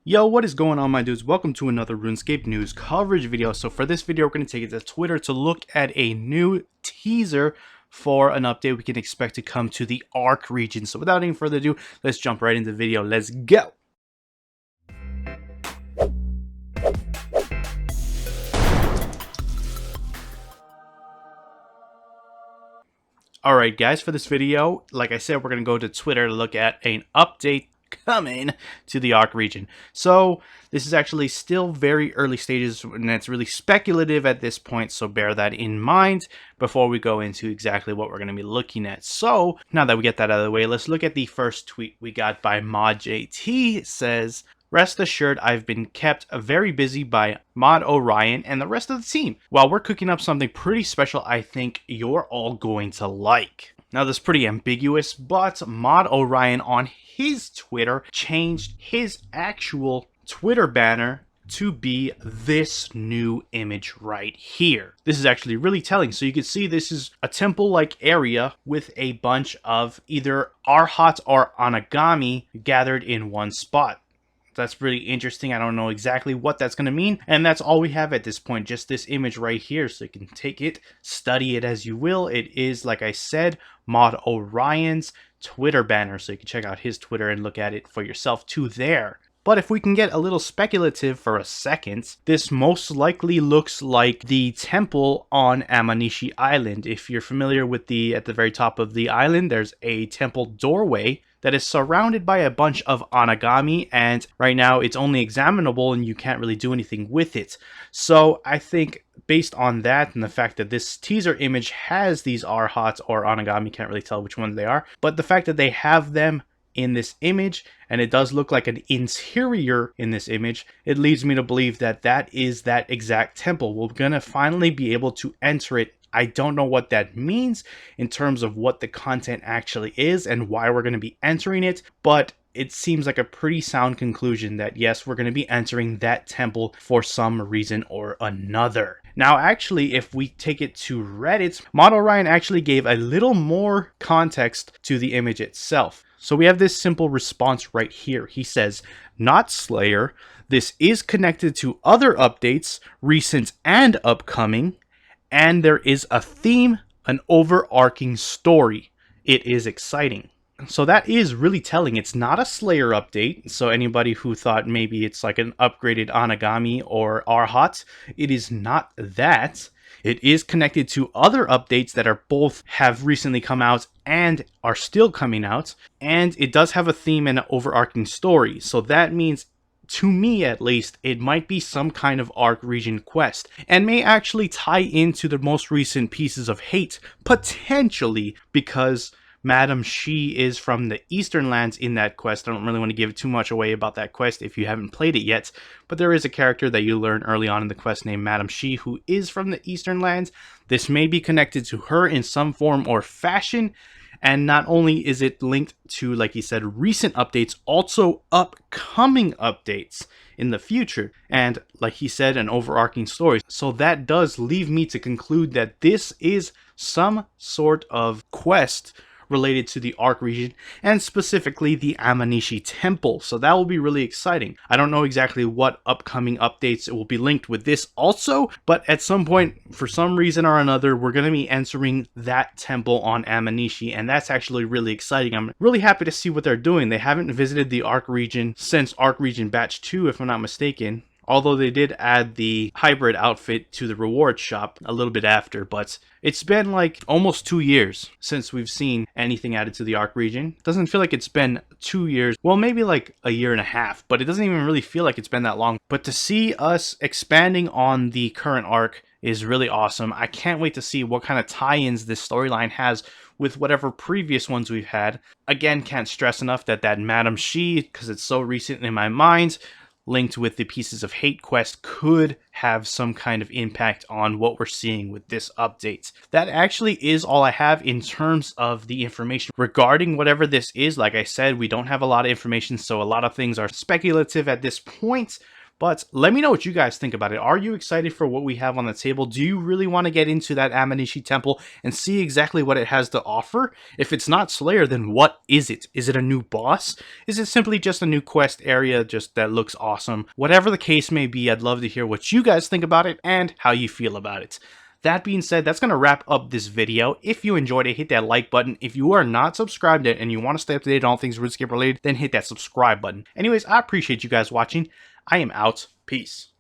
Yo, what is going on, my dudes? Welcome to another RuneScape news coverage video. So for this video, we're going to take it to Twitter to look at a new teaser for an update we can expect to come to the Arc region. So without any further ado, let's jump right into the video. Let's go! Alright guys, for this video, like I said, we're going to go to Twitter to look at an update coming to the Arc region. So this is actually still very early stages and it's really speculative at this point, so bear that in mind before we go into exactly what we're going to be looking at. So now that we get that out of the way, let's look at the first tweet we got by ModJT. It says, "Rest assured, I've been kept very busy by Mod Orion and the rest of the team while we're cooking up something pretty special I think you're all going to like." Now, this is pretty ambiguous, but Mod Orion on his Twitter changed his actual Twitter banner to be this new image right here. This is actually really telling. So you can see this is a temple-like area with a bunch of either Arhat or Anagami gathered in one spot. That's really interesting. I don't know exactly what that's going to mean. And that's all we have at this point, just this image right here. So you can take it, study it as you will. It is, like I said, Mod Orion's Twitter banner. So you can check out his Twitter and look at it for yourself too there. But if we can get a little speculative for a second, this most likely looks like the temple on Aminishi Island. If you're familiar with at the very top of the island, there's a temple doorway that is surrounded by a bunch of Anagami, and right now it's only examinable and you can't really do anything with it. So I think based on that and the fact that this teaser image has these Arhats or Anagami, can't really tell which one they are, but the fact that they have them in this image, and it does look like an interior in this image, it leads me to believe that that is that exact temple. We're gonna finally be able to enter it. I don't know what that means in terms of what the content actually is and why we're going to be entering it, but it seems like a pretty sound conclusion that yes, we're going to be entering that temple for some reason or another. Now, actually, if we take it to Reddit, Mod Orion actually gave a little more context to the image itself. So we have this simple response right here. He says, "Not Slayer. This is connected to other updates, recent and upcoming. And there is a theme, an overarching story. It is exciting." So that is really telling. It's not a Slayer update. So anybody who thought maybe it's like an upgraded Anagami or Arhat, it is not that. It is connected to other updates that are both have recently come out and are still coming out. And it does have a theme and an overarching story. So that means, to me at least, it might be some kind of Arc region quest and may actually tie into the most recent Pieces of Hate, potentially, because Madam She is from the Eastern Lands in that quest. I don't really want to give too much away about that quest if you haven't played it yet, but there is a character that you learn early on in the quest named Madam She who is from the Eastern Lands. This may be connected to her in some form or fashion. And not only is it linked to, like he said, recent updates, also upcoming updates in the future. And like he said, an overarching story. So that does leave me to conclude that this is some sort of quest related to the Arc region and specifically the Aminishi temple. So that will be really exciting. I don't know exactly what upcoming updates it will be linked with this also, but at some point, for some reason or another, we're going to be entering that temple on Aminishi, and that's actually really exciting. I'm really happy to see what they're doing. They haven't visited the Arc region since Arc region batch 2, if I'm not mistaken. Although they did add the hybrid outfit to the reward shop a little bit after, but it's been like almost 2 years since we've seen anything added to the Arc region. Doesn't feel like it's been 2 years. Well, maybe like a year and a half, but it doesn't even really feel like it's been that long. But to see us expanding on the current Arc is really awesome. I can't wait to see what kind of tie-ins this storyline has with whatever previous ones we've had. Again, can't stress enough that Madam She, because it's so recent in my mind, linked with the Pieces of Hate quest, could have some kind of impact on what we're seeing with this update. That actually is all I have in terms of the information regarding whatever this is. Like I said, we don't have a lot of information, so a lot of things are speculative at this point, But let me know what you guys think about it. Are you excited for what we have on the table? Do you really want to get into that Aminishi temple and see exactly what it has to offer? If it's not Slayer, then what is it? Is it a new boss? Is it simply just a new quest area just that looks awesome? Whatever the case may be, I'd love to hear what you guys think about it and how you feel about it. That being said, that's going to wrap up this video. If you enjoyed it, hit that like button. If you are not subscribed yet and you want to stay up to date on all things RuneScape related, then hit that subscribe button. Anyways, I appreciate you guys watching. I am out. Peace.